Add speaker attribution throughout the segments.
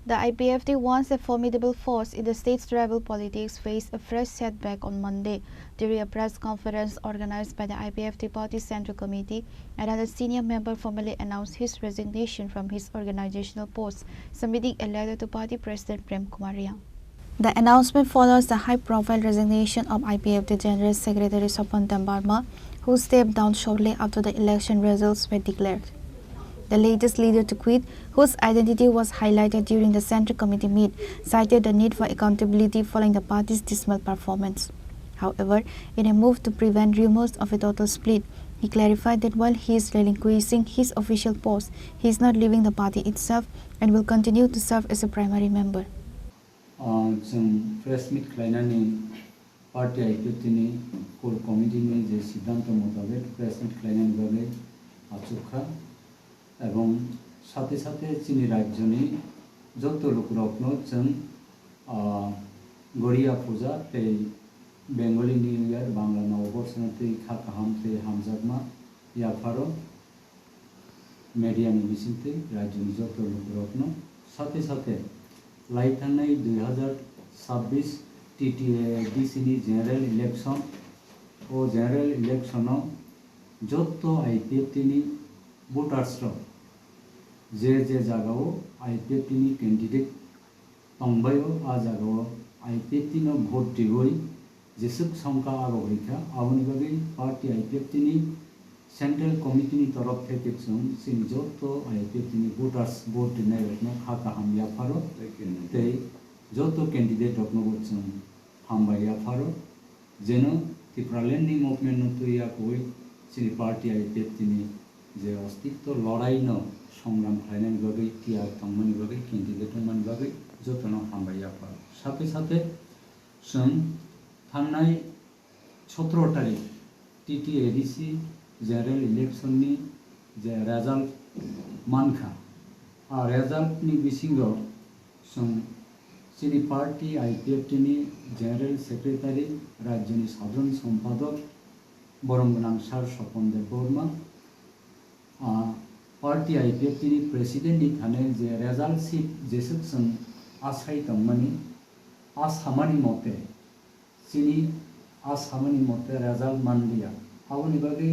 Speaker 1: The IPFT, once a formidable force in the state's tribal politics, faced a fresh setback on Monday during a press conference organized by the IPFT Party Central Committee. Another senior member formally announced his resignation from his organizational post, submitting a letter to party president Prem Kumar Riang. The announcement follows the high-profile resignation of IPFT General Secretary Sopon Tambarma, who stepped down shortly after the election results were declared. The latest leader to quit, whose identity was highlighted during the Central Committee meet, cited the need for accountability following the party's dismal performance. However, in a move to prevent rumors of a total split, he clarified that while he is relinquishing his official post, he is not leaving the party itself and will continue to serve as a primary member.
Speaker 2: Press meet खालायनानै party आइपिएफटिनि core कमिटिनि जे सिद्धांत मुताबिक press meet खालायनायनि बागै आचुखा এবং সাথে সাথে চিনি রাজ্যনি যত লোকরত্ন जों গড়িয়া পূজা এই বেঙ্গলি নিউ ইয়ার বাংলা নববর্ষতে খাকাহামতে হামজাগমা ইয়াফারো মিডিয়ানি বিসিতে রাজ্যনি যত লোকরত্ন সাথে সাথে লাইথানাই 2026 টিটিএডিসিনি জেনারেল ইলেকশন ও জেনারেল ইলেকশনও যত আইপিএফটিনি ভোটার্সরা जे जगाओ आईपीएफटी कैंडिडेट तंबायो आ जगाओ आईपीएफटी भोट दिगोई जेसुक संका आगोरिखा आबनि बागै पार्टी आईपीएफटी सेंट्रल कमिटी तरफ থেকে जों जत आईपीएफटी भोटार्स भोट दिनाय रत्न खाका हामया फारो तै जत कैंडिडेट रत्न जों हामबाया फारो जेन त्रिपुरालैंडनि मुभमेंट तैया कोई सिनि पार्टी आईपीएफटी जे अस्तित्व लड़ाई न संग्राम खालायनायनि बागै टिया थांमोननि बागै कैंडिडेट थांमोननि बागै जतन हामबाय आफाद साथे साथे जों थांनाय 17 तारिख टीटीएडीसी जेनेरेल इलेक्शननि जे रिजाल्ट मानखा आ रिजाल्टनि बिसिङाव जों सिनि पार्टी आईपीएफटिनि जेनेरेल सेक्रेटारि राज्यनि साधारण सम्पादक बरमगोनां सार सपन देव बर्मा पार्टी आईपीएफटी प्रेसिडेंट थाने जे रिजाल्ट सीट जेसुक जों आसाय तंमनि आसामानि मते सिनि आसामानि मते रिजाल्ट मानदिया आबनि बागै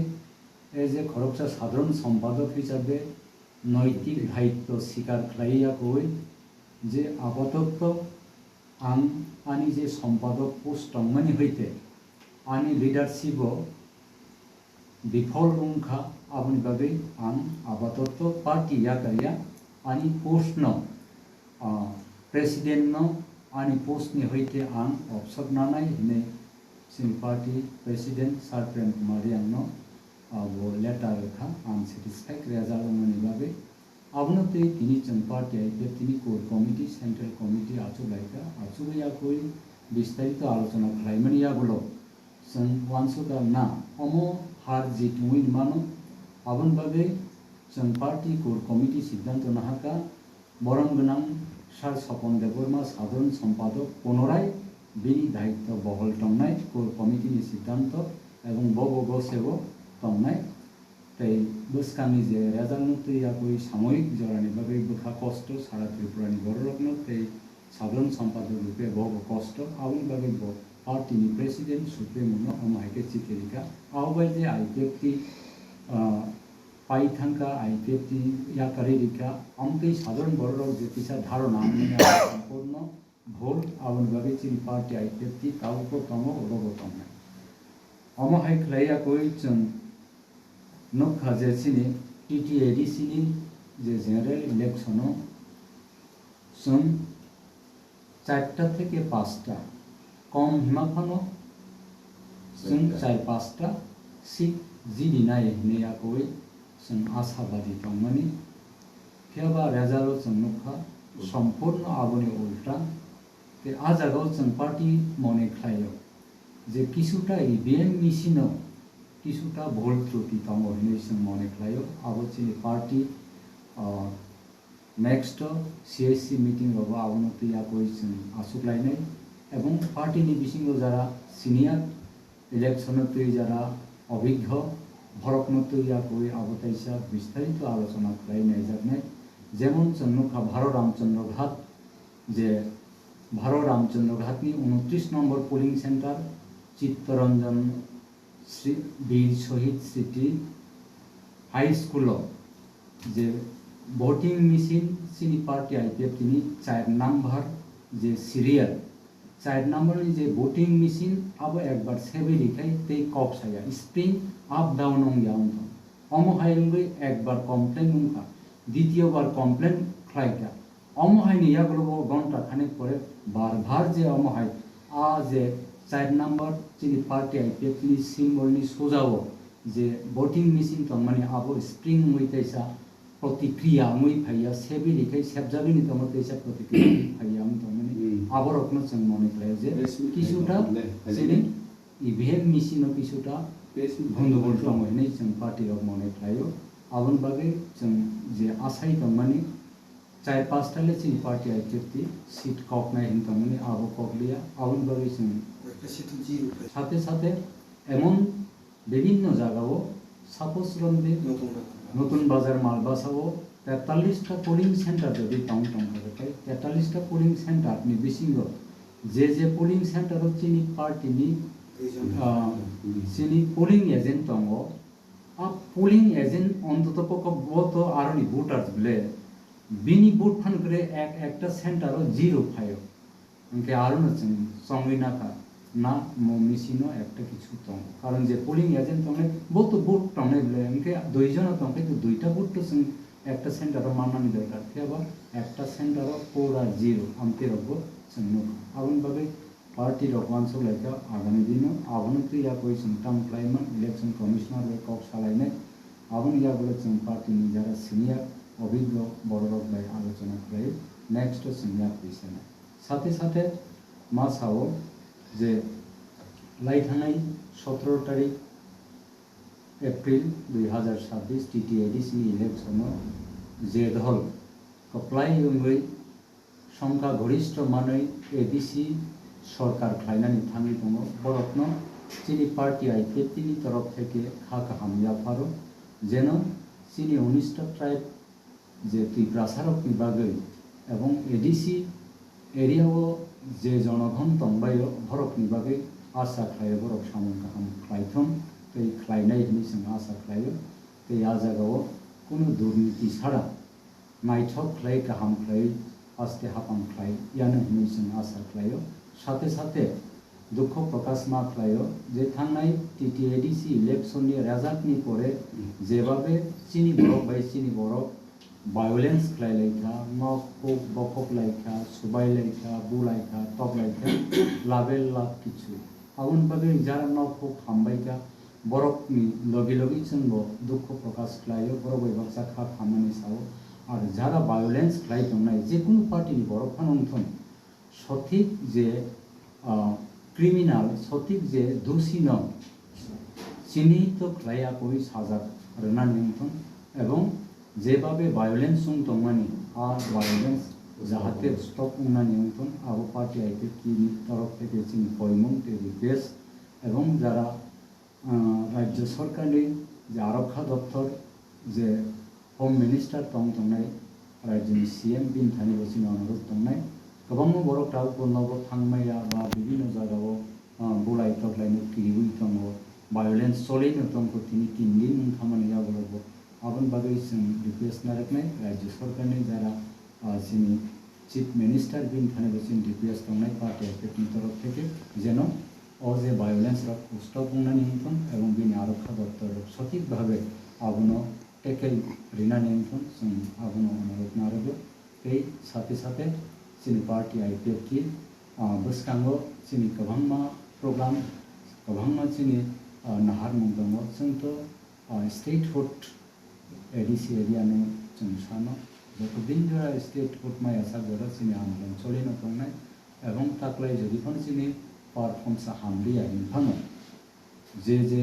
Speaker 2: एज ए खरगसा साधारण सम्पादक हिसाबै नैतिक दायित्व स्वीकार खालायाखै जे आपातत आं आंनि जे सम्पादक पोस्ट तंमनि हईते आंनि लिडारशिप विफल रंखा आबनि बागै आं आपातत पार्टी याकारिया आंनि पोस्ट न प्रेसिडेंट न आंनि पोस्ट नि हईते आं अपसरनानै हने सिनि पार्टी प्रेसिडेंट सार प्रेम कुमार रियां न वो लेटर रखा आं सेटिस्फाइड रिजाल्ट मनि बागै आबनो ते तिनि जों party IPFT core committee central committee आचुलायका आचुयाखै विस्तारित आलोचना खालायमनियाबोल जों वानसुका ना अमो हार जीत मुइन मानो आबन बागै जों पार्टी कोर कमिटी सिद्धांत नाहाका बरमगोनां सार सपन देवबर्मा साधारण सम्पादक पुनराय बिनि दायित्व बहल तंनाय कोर कमिटी सिद्धांत एवं बगसेबो तंनाय तै बसकानि जे रिजाल्ट तैयाखै सामयिक जरानि बागै बखा कष्ट सारा त्रिपुरानि बररत्न तै साधारण सम्पादक रूपे बग कष्ट आबनि बागै पार्टी प्रेसिडेंट सुप्रीमो अमायके चिकेरिका आवबाय जे आईपीएफटी पाइथांका आईपीएफटी याकारिका आमके साधारण बरराव जेतिसा धारणा सम्पूर्ण भोल आबन बागै चिनि पार्टी आईपीएफटी ताउको तंगो अरगतम अमाहाय खलायाखै जों नखा जे चिनि टीटीएडीसी नि जे जेनेरेल इलेक्शन जों 4टा থেকে 5टा कम हिमाफानो जों 4-5टा सीट जिदिनाय हनेयाखै जों आशाबादी तंमनि फियाबा रिजाल्ट जों नखा सम्पूर्ण आबनि उल्टा ते आ जागाव जों पार्टी मने खायो जे किसुटा ईवीएम मेशिनो किसुटा भोल त्रुटि दङ होननानै जों मने खायो आबो चिनि पार्टी नेक्स्ट सीएससी मीटिंग बाबा आबनो तैयाखै जों आसुग्लायनाय एवं पार्टी नि बिसिङाव जारा सिनियर इलेक्शन तै जारा अभिज्ञ भरकन तैयाखै आबताइसा विस्तारित आलोचना खालायनाय जागनाय जेमन जों नखा भारत रामचंद्र घाट যে ভারত রামচন্দ্রঘাটনি 29 নম্বর পোলিং সেন্টার চিত্তরঞ্জন শ্রী বীর শহীদ স্মৃতি হাই স্কুল যে ভোটিং মেশিन চিনি पार्टी आईपीएफ তিনি 4 নাম্বার যে সিরিয়াল 4 নাম্বারनि যে ভোটিং মেশিन अब একবার সেবে লিখাই তেই কপ সায়া স্প্রিং আপ ডাউন অং ইয়াউন অমহাইলুই একবার কমপ্লেন উনকা দ্বিতীয়বার কমপ্লেন খাইকা অমহাইনি ইয়াগুলো ঘন্টা খানেক পরে বারবার যে অমহাই আ যে 4 নাম্বার চিনি पार्टी आईपीएफ नि सिम्बलनि सोजाओ जे भोटिं मेशिन तो माने आबो स्प्रिंग मुइतैसा प्रतिक्रिया मुइ फाइया सेबि लिखाय सेबजाबिनि तो मतैसा प्रतिक्रिया फाइया हम तो माने आबो रखनो जों मने खाय जे किछुटा जेने इभिएम मेशिन किछुटा गन्डगोल दं होननै जों पार्टी अफ मने खायो आबन बागै जों जे आसाय तो माने 4-5 टाले चिनि पार्टी आईपीएफ सीट ककनाय हिन तो माने आबो ककलिया आबन बागै जों साथे साथे एमन विभिन्न জায়গাও সাপোজ রন্দে নতুন বাজার মালবাসাও 43টা পোলিং সেন্টার যদি টাউন থাকে 43টা পোলিং সেন্টার নি বিসিঙ্গ যে পোলিং সেন্টার চিনি পার্টি নি চিনি পোলিং এজেন্ট দङ आ পোলিং এজেন্ট অন্ততপক্ষ গত আরনি ভোটার বলে বিনি ভোট ফান করে একটা সেন্টারও জিরো ফাইও ওকে আরনো সংবিনাকা না মেশিনো একটা কিছু দं কারণ যে পোলিং এজেন্ট দङ বহুত ভোট দङ বলে ওকে দুইজন দङ কিন্তু দুইটা ভোট তো একটা সেন্টারও মানানি দরকার থেবা একটা সেন্টারও পুরা জিরো আমতে রব जोंनो आबन बागै पार्टी रकमान सलायका आगामी दिनो आबन तुया कोई संताम क्लाइमन इलेक्शन कमिशनार वे कक सालायने आबन यागुलो जों पार्टी नि जारा सिनियर अभिज्ञ बड़रक बाय आलोचना खालायो नेक्स्ट सिनियर पिसना साथे साथे मासाओ जे लाइथानाय 17 तारिख एप्रिल 2026 टीटीएडीसी इलेक्शन जे दल कप्लाय अंगै संख्या गरिष्ठ मानै एडीसी सरकार खायनानै थाङै दङ बरफनो चिनि पार्टी आईपीएफ नि तरफ থেকে खाका हामया फारो जेन चिनि 19टा ट्राइब जे ত্রিপ্রাসারকनि बागै এবং एडीसी एरियाओ जे जनगण दंबायो बरफनि बागै आसा खायो बरफ सामन गाहाम खायथम तै खायनाय हिनि जों आसा खायो तै आ जागाव कोनो दुर्नीति छाड़ा नायथक खाय गाहाम खाय आस्ते हापां खाय यानो हिनि जों आसा खायो साथे साथे दुख प्रकाश मा खायो जे थांनाय टीटीएडीसी इलेक्शननि रेजाल्टनि परे जेबाबे चिनि बरफ बाय चिनि बरफ वायलेंस खालायलायखा नखक बखक लायखा सुबायलायखा बुलायखा तबलायखा लाबेल लाब किछु आउन बागै जारा नखक हामबायखा बरफनि लगे लगे जोंबो दुख प्रकाश खालायो बरफ बायबासा खा खामानि साव आरो जारा वायलेंस खालाय दंनाय जेकुनु पार्टीनि बरफ फानंथन सठिक जे क्रिमिनाल सठिक जे दोषी न चिन्हित खालायाखै साजा रना नियंत्रण एवं जेबाबे वायलेंस दंमानि आ वायलेंस जाहाते स्टप उन्ना नियंत्रण आबो पार्टी आईपीएफ की तरफ থেকে जों कयमन रिक्वेस्ट एवं जारा राज्य सरकारनि जे आरक्षा दफ्तर जे होम मिनिस्टार दंनाय राज्यनि सीएम बिनथानि बसिन अनुरोध दंनाय गोबां बर'फ्रा बन्नबो थांमाया बा विभिन्न जायगायाव बुलाय तबलायनो किरिबुइ दङ वायलेंस सलिनो दं तिनि किनदिन खामानि आगलबो आबन बागै जों रिक्वेस्ट नारकनाय राज्य सरकारनि जारा जोंनि चिफ मिनिस्टार बिनथानि बसिन रिक्वेस्ट दंनाय पार्टी आईपीएफनि तरफ থেকে जेन अ जे वायलेंस स्टप बुंनानै नियंत्रण एवं बिनि आरक्षा दफ्तर सठिकभावे आबनो टेकेल रिना नियंत्रण जों आबनो अनुरोध नारगो बे साथे साथे जोंनि पार्टी आईपीएफ की बसकांगो जोंनि गोबांमा प्रग्राम गोबांमा जोंनि नाहार मुं दङ जोंथ' स्टेट फुड एडीसी एरियानो जों सानो बिन्दुरा स्टेट फुड माया सागरा जोंनि आन्दोलन सलिनो दंनाय एवं ताक्लाय जुदिफोर जोंनि पारफर्मसा हामलिया इनफाङो जे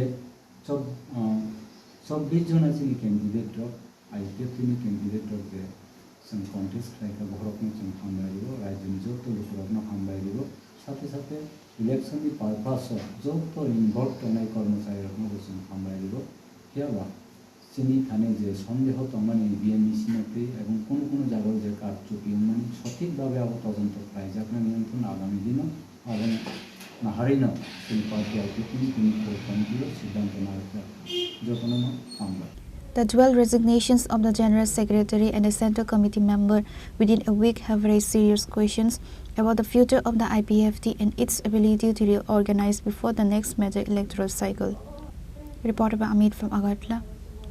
Speaker 2: 24 जना जोंनि कैंडिडेट आईपीएफ नि कैंडिडेट जे जों कन्टेस्ट खालायखा बरफनो जों हामलायो राज्यनि जत' लोकफोरनो हामलायो साथे साथे इलेक्शननि पारपास जत' इनभल्व जानाय कर्मचारिफोरनो जों हामलायो हेबा চিনি থানে যে সন্দেহ মানে বিএমবিসি মতে এবং কোনো জায়গায় যে কারচুপি মানে সঠিকভাবে আবার তদন্ত প্রায় যাকে নিয়ন্ত্রণ আগামী দিনও এবং না হারিয়ে না সেই পার্টি আইতে তিনি কমিটিও সিদ্ধান্ত নেওয়া যখন আমরা
Speaker 1: The dual resignations of the General Secretary and the Central Committee member within a week have raised serious questions about the future of the IPFT and its ability to reorganize before the next major electoral cycle. Reported by Amit from Agartala,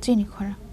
Speaker 1: Chini Khora.